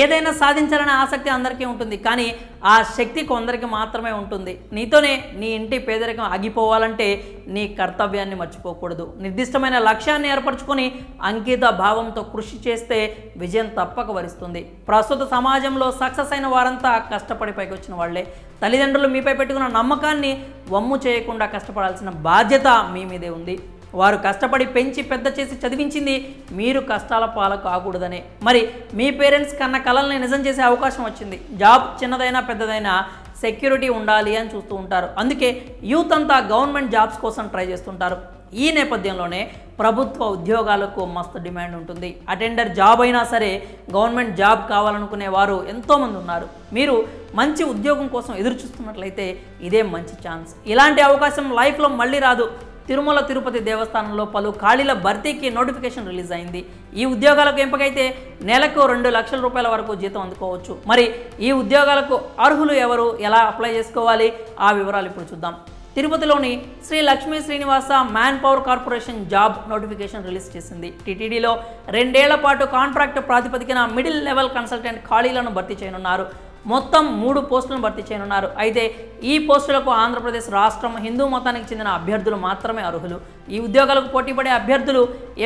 ఏదైనా సాధించాలనే ఆసక్తి అందరికీ ఉంటుంది, కానీ ఆ శక్తి కొందరికి మాత్రమే ఉంటుంది. నీతోనే నీ ఇంటి పేదరికం ఆగిపోవాలంటే నీ కర్తవ్యాన్ని మర్చిపోకూడదు. నిర్దిష్టమైన లక్ష్యాన్ని ఏర్పరచుకొని అంకిత భావంతో కృషి చేస్తే విజయం తప్పక వరిస్తుంది. ప్రస్తుత సమాజంలో సక్సెస్ అయిన వారంతా కష్టపడి పైకి వచ్చిన వాళ్లే. తల్లిదండ్రులు మీపై పెట్టుకున్న నమ్మకాన్ని వమ్ము చేయకుండా కష్టపడాల్సిన బాధ్యత మీ మీదే ఉంది. వారు కష్టపడి పెంచి పెద్ద చేసి చదివించింది మీరు కష్టాల పాలు కాకూడదనే. మరి మీ పేరెంట్స్ కన్న కలల్ని నిజం చేసే అవకాశం వచ్చింది. జాబ్ చిన్నదైనా పెద్దదైనా సెక్యూరిటీ ఉండాలి అని చూస్తూ ఉంటారు. అందుకే యూత్ అంతా గవర్నమెంట్ జాబ్స్ కోసం ట్రై చేస్తుంటారు. ఈ నేపథ్యంలోనే ప్రభుత్వ ఉద్యోగాలకు మస్తు డిమాండ్ ఉంటుంది. అటెండర్ జాబ్ అయినా సరే గవర్నమెంట్ జాబ్ కావాలనుకునే వారు ఎంతోమంది ఉన్నారు. మీరు మంచి ఉద్యోగం కోసం ఎదురు చూస్తున్నట్లయితే ఇదే మంచి ఛాన్స్. ఇలాంటి అవకాశం లైఫ్లో మళ్ళీ రాదు. తిరుమల తిరుపతి దేవస్థానంలో పలు ఖాళీల భర్తీకి నోటిఫికేషన్ రిలీజ్ అయింది. ఈ ఉద్యోగాలకు ఎంపికైతే నెలకు 2 లక్షల రూపాయల వరకు జీతం అందుకోవచ్చు. మరి ఈ ఉద్యోగాలకు అర్హులు ఎవరు, ఎలా అప్లై చేసుకోవాలి, ఆ వివరాలు ఇప్పుడు చూద్దాం. తిరుపతిలోని Shri Lakshmi Srinivasa man power corporation job notification release చేసింది. టీటీడీలో 2 ఏళ్ల పాటు కాంట్రాక్ట్ ప్రాతిపదికన మిడిల్ లెవెల్ కన్సల్టెంట్ ఖాళీలను భర్తీ చేయనున్నారు. మొత్తం 3 పోస్టులను భర్తీ చేయనున్నారు. అయితే ఈ పోస్టులకు ఆంధ్రప్రదేశ్ రాష్ట్రం హిందూ మతానికి చెందిన అభ్యర్థులు మాత్రమే అర్హులు. ఈ ఉద్యోగాలకు పోటీపడే అభ్యర్థులు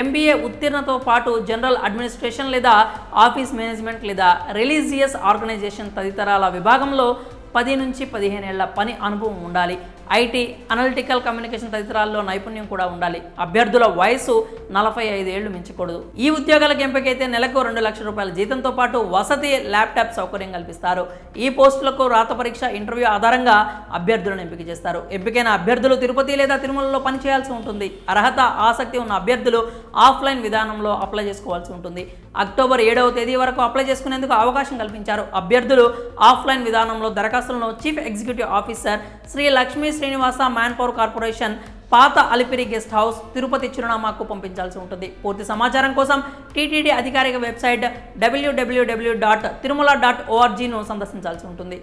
MBA ఉత్తీర్ణతో పాటు జనరల్ అడ్మినిస్ట్రేషన్ లేదా ఆఫీస్ మేనేజ్మెంట్ లేదా రిలీజియస్ ఆర్గనైజేషన్ తదితరాల విభాగంలో 10 నుంచి 15 ఏళ్ల పని అనుభవం ఉండాలి. IT, అనలిటికల్ కమ్యూనికేషన్ తదితరాల్లో నైపుణ్యం కూడా ఉండాలి. అభ్యర్థుల వయసు 45 ఏళ్లు మించకూడదు. ఈ ఉద్యోగాలకు ఎంపికైతే నెలకు 2 లక్షల రూపాయల జీతంతో పాటు వసతి, ల్యాప్టాప్ సౌకర్యం కల్పిస్తారు. ఈ పోస్టులకు రాత పరీక్ష, ఇంటర్వ్యూ ఆధారంగా అభ్యర్థులను ఎంపిక చేస్తారు. ఎంపికైన అభ్యర్థులు తిరుపతి లేదా తిరుమలలో పనిచేయాల్సి ఉంటుంది. అర్హత, ఆసక్తి ఉన్న అభ్యర్థులు ఆఫ్లైన్ విధానంలో అప్లై చేసుకోవాల్సి ఉంటుంది. అక్టోబర్ 7వ తేదీ వరకు అప్లై చేసుకునేందుకు అవకాశం కల్పించారు. అభ్యర్థులు ఆఫ్లైన్ విధానంలో దరఖాస్తులను chief executive officer Shri Lakshmi Srinivasa man power corporation, పాత అలిపిరి గెస్ట్ హౌస్, తిరుపతి చిరునామాకు పంపించాల్సి ఉంటుంది. పూర్తి సమాచారం కోసం టీటీడీ అధికారిక వెబ్సైట్ www.tirumala.org ను సందర్శించాల్సి ఉంటుంది.